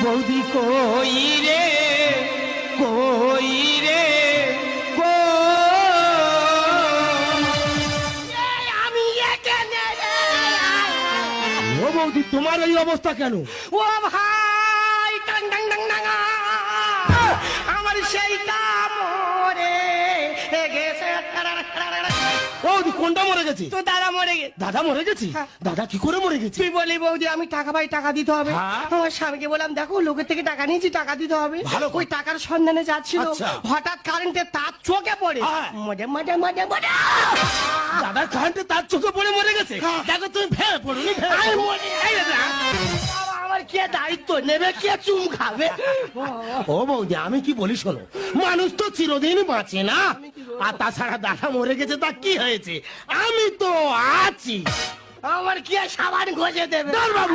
বৌদি কই রে কই রে আমি এখানে রে। ও বৌদি তোমার এই অবস্থা কেন? ও ভাই টাং টাং টাং টাং আমার সেইটা মরে গেছে। বৌদি কোনটা মরে গেছে? তো দাদা মরে গেছে। দাদা মরে গেছে? হ্যাঁ। দাদা কি করে মরে গেছে? তুই বলি বৌদি আমি টাকা পাই, টাকা দিতে হবে। হ্যাঁ। আমার স্বামীকে বললাম দেখো লোকের থেকে টাকা নিয়েছি, টাকা দিতে হবে। ভালো কথা। ওই টাকার সন্ধানে যাচ্ছিল, আচ্ছা। হঠাৎ কারেন্টের তার চোখে পড়ে হ্যাঁ। মজা মজা মজা মজা দাদার কারেন্টে তার চোখে পড়ে মরে গেছে? হ্যাঁ। দেখো তুমি ভেঙে পড়ুনি। আমি মরে এই না। বাবা, আমার কে দায়িত্ব নেবে, কে চুম খাবে? ও বৌদি আমি কি বলি শোনো, মানুষ তো চিরদিন বাঁচে না। আর তাছাড়া দাদা মরে গেছে তা কি হয়েছে, আমি তো আছি। আমার কি আর সাবান ঘষে দেবে? বাবু